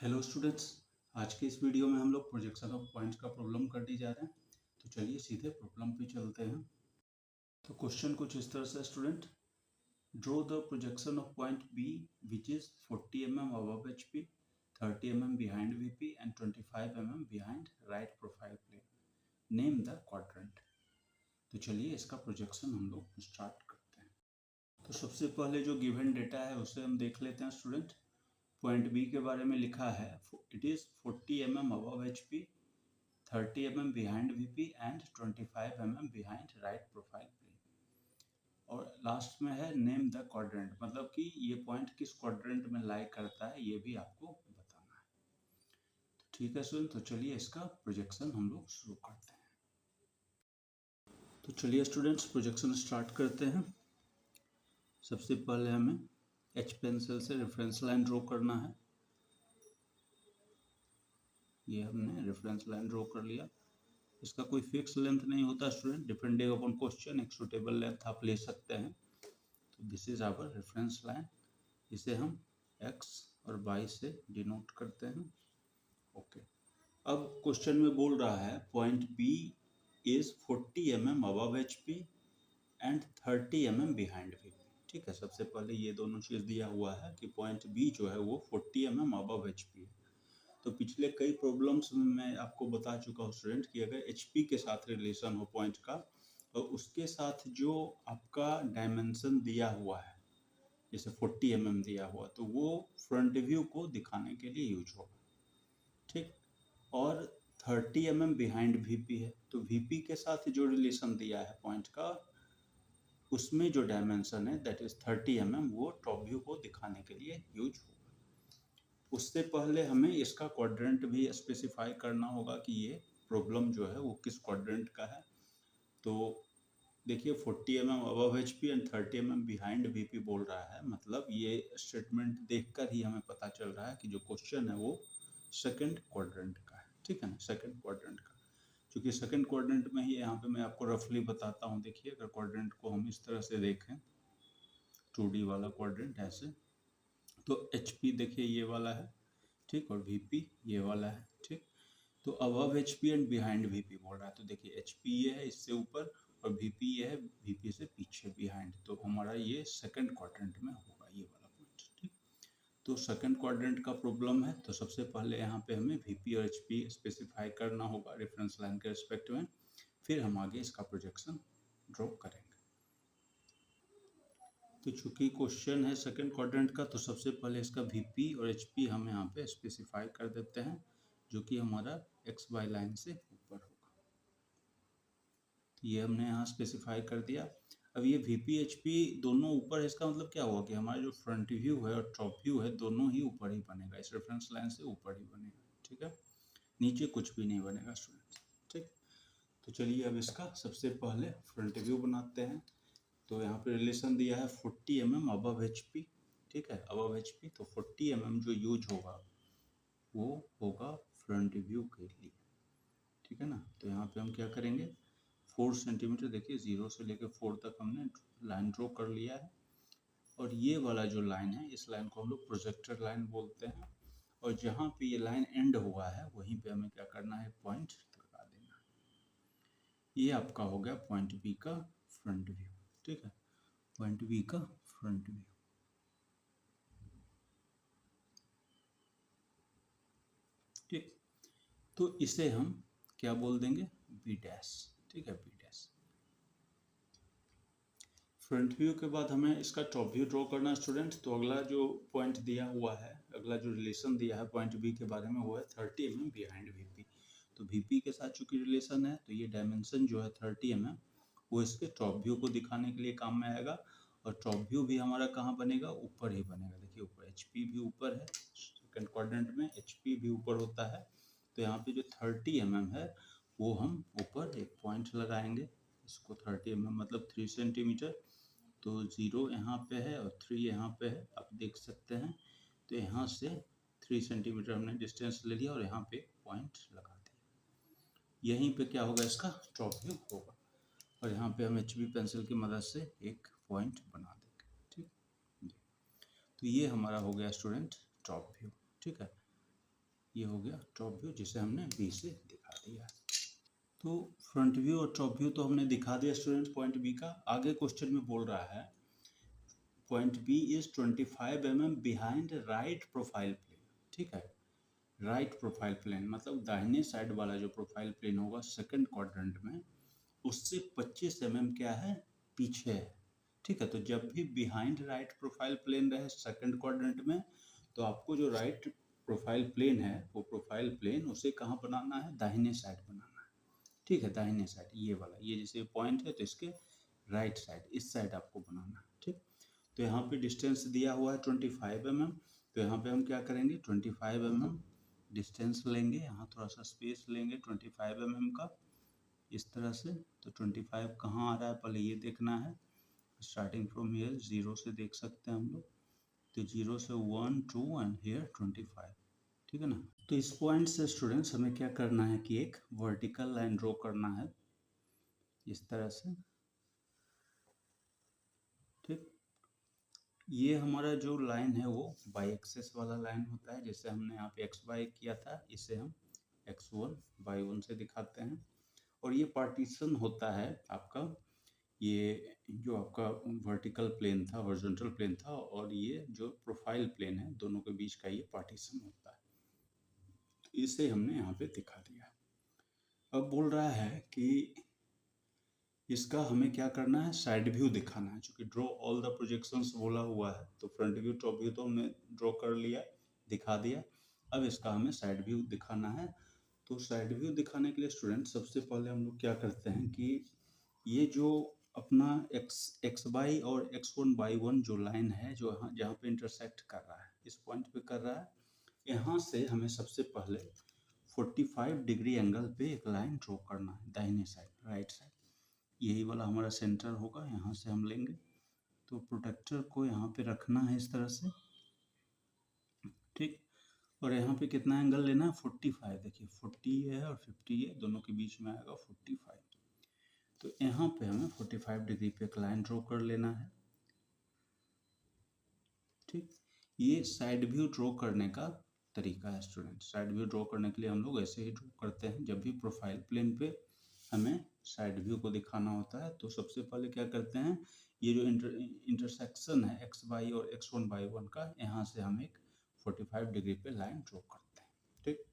Hello students, आज के इस वीडियो में हम लोग प्रोजेक्शन ऑफ पॉइंट्स का प्रॉब्लम करने जा रहे हैं। तो चलिए सीधे प्रॉब्लम पे चलते हैं। तो क्वेश्चन कुछ इस तरह से student, draw the projection of point B which is 40 mm above HP, 30 mm behind VP and 25 mm behind right profile plane. Name the quadrant. तो चलिए इसका प्रोजेक्शन हम लोग स्टार्ट करते हैं। तो सबसे पहले जो गिवन डेटा है उसे हम देख लेते हैं स्टूडेंट। पॉइंट बी के बारे में लिखा है it is 40 mm above HP, 30 mm behind VP and 25 mm behind right profile plane. और लास्ट में है नेम द क्वाड्रेंट, मतलब कि ये पॉइंट किस क्वाड्रेंट में लाई करता है ये भी आपको बताना है। तो ठीक है स्टूडेंट, तो चलिए इसका प्रोजेक्शन हम लोग शुरू करते हैं। तो चलिए स्टूडेंट्स प्रोजेक्शन स्टार्ट करते हैं। सबसे पहले हमें एच पेंसिल से रेफरेंस लाइन ड्रॉ करना है। ये हमने रेफरेंस लाइन ड्रॉ कर लिया। इसका कोई फिक्स लेंथ नहीं होता स्टूडेंट, डिपेंडिंग अपॉन क्वेश्चन एक सूटेबल लेंथ आप ले सकते हैं। तो this is our reference line. इसे हम x और y से डिनोट करते हैं। ओके, अब क्वेश्चन में बोल रहा है point B is 40 mm above HP and 30 mm behind VP। ठीक है, सबसे पहले ये दोनों चीज दिया हुआ है कि पॉइंट B जो है वो 40 mm अबव HP है। तो पिछले कई प्रॉब्लम्स में मैं आपको बता चुका हूँ स्टूडेंट कि अगर HP के साथ रिलेशन हो पॉइंट का और उसके साथ जो आपका डायमेंशन दिया हुआ है जैसे 40 mm दिया हुआ, तो वो फ्रंट व्यू को दिखाने के लिए यूज होगा। ठीक, और 30 mm बिहाइंड VP है, तो VP के साथ जो रिलेशन दिया है पॉइंट का उसमें जो डायमेंशन है दैट इज 30 mm, वो टॉप व्यू को दिखाने के लिए यूज होगा। उससे पहले हमें इसका क्वाड्रेंट भी स्पेसिफाई करना होगा कि ये प्रॉब्लम जो है वो किस क्वाड्रेंट का है। तो देखिए 40 mm above HP and 30 mm behind VP बोल रहा है, मतलब ये स्टेटमेंट देखकर ही हमें पता चल रहा है कि जो क्वेश्चन है वो सेकंड क्वाड्रेंट का है। ठीक है ना, सेकंड क्वाड्रेंट का, क्योंकि सेकंड क्वाड्रेंट में ही यहाँ पे मैं आपको रफली बताता हूँ। देखिए अगर क्वाड्रेंट को हम इस तरह से देखें 2D वाला क्वाड्रेंट ऐसे, तो HP देखिए ये वाला है, ठीक, और VP ये वाला है। ठीक, तो above HP and behind VP बोल रहा है, तो देखिए HP ये है इससे ऊपर और VP ये है VP से पीछे बिहाइंड, तो हमारा ये सेकंड क्वाड्रेंट में होगा ये वाला पॉइंट। ठीक, तो सेकंड क्वाड्रेंट का प्रॉब्लम है, तो सबसे पहले यहाँ पे हमें VP और HP स्पेसिफाई करना होगा रेफरेंस लाइन के रिस्पेक्ट में, फिर हम आगे इसका प्रोजेक्शन ड्रॉ करेंगे। तो चूंकि क्वेश्चन है सेकंड क्वाड्रेंट का, तो सबसे पहले इसका VP और HP हम यहाँ पे स्पेसिफाई कर देते हैं, जो कि हमारा XY लाइन से ऊपर होगा। तो ये हमने यहाँ स्पेसिफाई कर दिया। अब ये VP HP दोनों ऊपर है, इसका मतलब क्या हुआ कि हमारा जो फ्रंट व्यू है और टॉप व्यू है दोनों ही ऊपर ही बनेगा, इस रेफरेंस लाइन से ऊपर ही बनेगा। ठीक है, नीचे कुछ भी नहीं बनेगा स्टूडेंट। ठीक, तो चलिए अब इसका सबसे पहले फ्रंट व्यू बनाते हैं। तो यहाँ पे रिलेशन दिया है 40 mm अबव HP। ठीक है, अबव HP, तो 40 mm जो यूज होगा वो होगा फ्रंट व्यू के लिए। ठीक है ना, तो यहाँ पे हम क्या करेंगे 4 सेंटीमीटर, देखिए 0 से लेकर 4 तक हमने लाइन ड्रॉ कर लिया है। और ये वाला जो लाइन है इस लाइन को हम लोग प्रोजेक्टर लाइन बोलते हैं, और जहाँ पे ये लाइन एंड हुआ है वहीं पे हमें क्या करना है पॉइंट लगा देना है। ये आपका हो गया पॉइंट बी का फ्रंट व्यू। ठीक है, पॉइंट बी का फ्रंट व्यू। ठीक, तो इसे हम क्या बोल देंगे बी डैश। ठीक है, बी डैश। फ्रंट व्यू के बाद हमें इसका टॉप व्यू ड्रॉ करना है स्टूडेंट। तो अगला जो पॉइंट दिया हुआ है, अगला जो रिलेशन दिया है पॉइंट बी के बारे में वो है 30 mm बिहाइंड VP। तो VP के साथ चूंकि रिलेशन है तो ये डायमेंशन जो है 30 mm वो इसके टॉप व्यू को दिखाने के लिए काम में आएगा। और टॉप व्यू भी हमारा कहाँ बनेगा, ऊपर ही बनेगा। देखिए ऊपर HP भी ऊपर है, सेकंड क्वाड्रेंट में HP भी ऊपर होता है। तो यहाँ पे जो 30 mm है वो हम ऊपर एक पॉइंट लगाएंगे, इसको 30 mm मतलब 3 सेंटीमीटर। तो 0 यहाँ पे है और 3 यहाँ पे है, आप देख सकते हैं। तो यहाँ से 3 सेंटीमीटर हमने डिस्टेंस ले लिया और यहाँ पे पॉइंट लगा दिया। यहीं पे क्या होगा इसका टॉप व्यू होगा, और यहाँ पे हम HB पेंसिल की मदद से एक पॉइंट बना देंगे। ठीक, तो ये हमारा हो गया स्टूडेंट टॉप व्यू। ठीक है, ये हो गया टॉप व्यू जिसे हमने बी से दिखा दिया। तो फ्रंट व्यू और टॉप व्यू तो हमने दिखा दिया स्टूडेंट्स पॉइंट बी का। आगे क्वेश्चन में बोल रहा है point B is 25 mm behind right profile plane. ठीक है, राइट प्रोफाइल प्लेन मतलब दाहिने साइड वाला जो प्रोफाइल प्लेन होगा सेकंड क्वाड्रेंट में, उससे 25 mm क्या है, पीछे है। ठीक है, तो जब भी बिहाइंड राइट प्रोफाइल प्लेन रहे सेकंड क्वाड्रेंट में, तो आपको जो राइट प्रोफाइल प्लेन है वो प्रोफाइल प्लेन उसे कहाँ बनाना है, दाहिने साइड बनाना है। ठीक है, दाहिने साइड ये वाला, ये जैसे पॉइंट है तो इसके राइट साइड, इस साइड आपको बनाना है। ठीक, तो यहाँ पे डिस्टेंस दिया हुआ है 25 mm, तो यहाँ पे हम क्या करेंगे 25 mm डिस्टेंस लेंगे, यहाँ थोड़ा सा स्पेस लेंगे 25 mm का इस तरह से। तो 25 कहाँ आ रहा है पहले ये देखना है। स्टार्टिंग फ्रॉम हियर 0 से देख सकते हैं हम लोग, तो 0 से 1 2 एंड हियर 25। ठीक है ना, तो इस पॉइंट से स्टूडेंट्स हमें क्या करना है कि एक वर्टिकल लाइन ड्रॉ करना है इस तरह से। ठीक, ये हमारा जो लाइन है वो बाई एक्सेस वाला लाइन होता है, जैसे हमने यहाँ पे एक्स वाई किया था, इसे हम x1 y1 से दिखाते हैं। और ये पार्टीशन होता है आपका, ये जो आपका वर्टिकल प्लेन था, हॉरिजॉन्टल प्लेन था, और ये जो प्रोफाइल प्लेन है, दोनों के बीच का ये पार्टीशन होता है। इसे हमने यहाँ पे दिखा दिया। अब बोल रहा है कि इसका हमें क्या करना है, साइड व्यू दिखाना है। चूंकि ड्रॉ ऑल द प्रोजेक्शंस बोला हुआ है, तो फ्रंट व्यू टॉप व्यू तो हमने ड्रॉ कर लिया, दिखा दिया। अब इसका हमें साइड व्यू दिखाना है। तो साइड व्यू दिखाने के लिए स्टूडेंट सबसे पहले हम लोग क्या करते हैं कि ये जो अपना एक्स वाई और x1 y1 जो लाइन है, जो जहाँ पे इंटरसेक्ट कर रहा है, इस पॉइंट पे कर रहा है, यहाँ से हमें सबसे पहले 45 डिग्री एंगल पे एक लाइन ड्रॉ करना है दाहिने साइड, राइट साइड। यही वाला हमारा सेंटर होगा, यहाँ से हम लेंगे। तो प्रोटेक्टर को यहाँ पे रखना है इस तरह से। ठीक, और यहाँ पे कितना एंगल लेना है, 45। देखिए 40 है और 50 है, दोनों के बीच में आएगा 45। तो यहाँ पे हमें 45 डिग्री पे एक लाइन ड्रॉ कर लेना है। ठीक, ये साइड व्यू ड्रॉ करने का तरीका है स्टूडेंट। साइड व्यू ड्रॉ करने के लिए हम लोग ऐसे ही ड्रॉ करते हैं। जब भी प्रोफाइल प्लेन पे हमें साइड व्यू को दिखाना होता है, तो सबसे पहले क्या करते हैं, ये जो इंटरसेक्शन है एक्स वाई और x1 y1 का, यहाँ से हम एक 45 डिग्री पे लाइन ड्रॉ करते हैं। ठीक,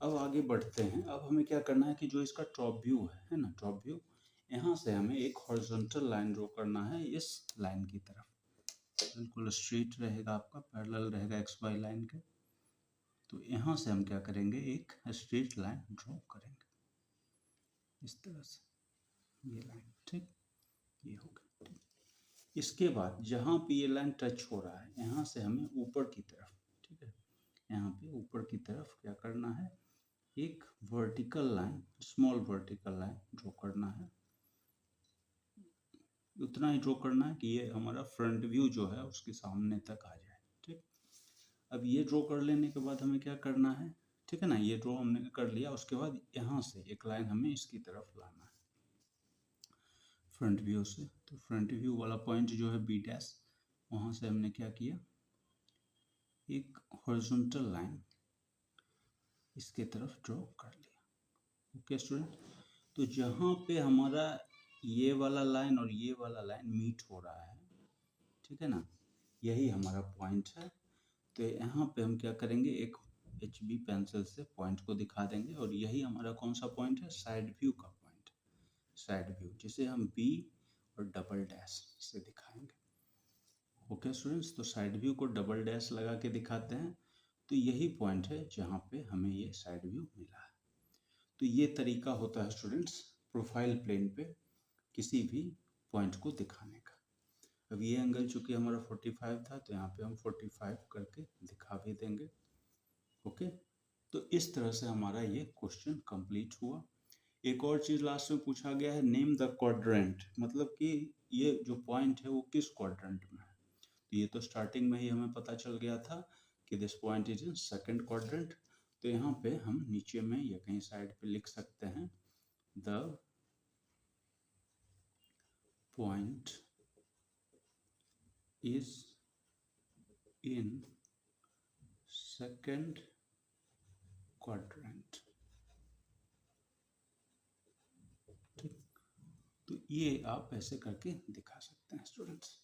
अब आगे बढ़ते हैं। अब हमें क्या करना है कि जो इसका टॉप व्यू है ना, टॉप व्यू, यहाँ से हमें एक हॉरिजॉन्टल लाइन ड्रॉ करना है इस लाइन की तरफ। बिल्कुल स्ट्रेट रहेगा, आपका पैरेलल रहेगा एक्स वाई लाइन के। तो यहाँ से हम क्या करेंगे, एक स्ट्रेट लाइन ड्रॉ करेंगे इस तरह से, ये लाइन। ठीक, ये हो गया। ठीक, इसके बाद जहाँ पे ये लाइन टच हो रहा है, यहाँ से हमें ऊपर की तरफ, ठीक है, यहाँ पे ऊपर की तरफ क्या करना है, एक vertical line, small vertical line draw करना है। उतना ही ड्रॉ करना है कि ये हमारा फ्रंट व्यू जो है उसके सामने तक आ जाए। ठीक, अब ये ड्रॉ कर लेने के बाद हमें क्या करना है, ठीक है ना, ये ड्रॉ हमने कर लिया। उसके बाद यहाँ से एक लाइन हमें इसकी तरफ लाना है फ्रंट व्यू से। तो फ्रंट व्यू वाला पॉइंट जो है बी डैश, वहाँ से हमने क्या किया, एक हॉरिजॉन्टल लाइन इसके तरफ ड्रॉ कर लिया। ओके स्टूडेंट, तो जहाँ पे हमारा ये वाला लाइन और ये वाला लाइन मीट हो रहा है, ठीक है ना, यही हमारा पॉइंट है। तो यहाँ पे हम क्या करेंगे, एक HB पेंसिल से पॉइंट को दिखा देंगे, और यही हमारा कौन सा पॉइंट है, साइड व्यू का पॉइंट, साइड व्यू, जिसे हम B और डबल डैश से दिखाएंगे। ओके स्टूडेंट्स, तो साइड व्यू को डबल डैश लगा के दिखाते हैं। तो यही पॉइंट है जहाँ पे हमें ये साइड व्यू मिला है। तो ये तरीका होता है स्टूडेंट्स प्रोफाइल प्लेन पे किसी भी पॉइंट को दिखाने का। अब ये एंगल चूंकि हमारा 45 था, तो यहाँ पे हम 45 करके दिखा भी देंगे। ओके, तो इस तरह से हमारा ये क्वेश्चन कंप्लीट हुआ। एक और चीज लास्ट में पूछा गया है, नेम द क्वाड्रेंट, मतलब कि ये जो पॉइंट है वो किस क्वाड्रेंट में है। तो ये तो स्टार्टिंग में ही हमें पता चल गया था कि this point is in second quadrant. तो यहाँ पे हम नीचे में या कहीं साइड पे लिख सकते हैं, the point is in second quadrant. ठीक, तो ये आप ऐसे करके दिखा सकते हैं स्टूडेंट्स।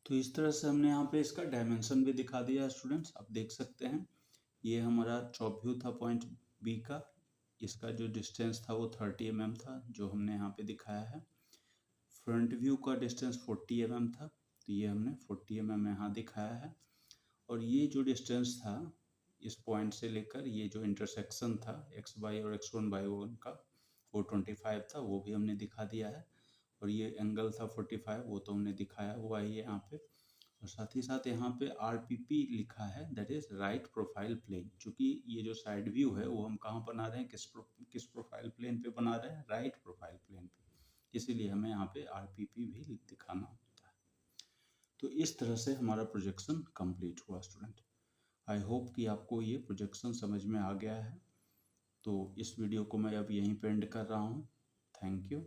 तो इस तरह से हमने यहाँ पे इसका डायमेंशन भी दिखा दिया स्टूडेंट्स। आप देख सकते हैं ये हमारा टॉप व्यू था पॉइंट बी का। इसका जो डिस्टेंस था वो 30 mm था जो हमने यहाँ पे दिखाया है। फ्रंट व्यू का डिस्टेंस 40 mm था, तो ये हमने 40 mm यहाँ दिखाया है। और ये जो डिस्टेंस था इस पॉइंट से लेकर ये जो इंटरसेक्शन था xy और x1/1 का वो 25 था, वो भी हमने दिखा दिया है। और ये एंगल था 45, वो तो हमने दिखाया हुआ है यहाँ पे। और साथ ही साथ यहाँ पे RPP लिखा है, that is right profile plane. चूँकि ये जो साइड व्यू है वो हम कहाँ बना रहे हैं, किस प्रोफाइल प्लेन पे बना रहे हैं, राइट प्रोफाइल प्लेन पे, इसीलिए हमें यहाँ पे RPP भी दिखाना होता है। तो इस तरह से हमारा प्रोजेक्शन कंप्लीट हुआ स्टूडेंट। आई होप कि आपको ये प्रोजेक्शन समझ में आ गया है। तो इस वीडियो को मैं अब यहीं पे एंड कर रहा हूँ। Thank you.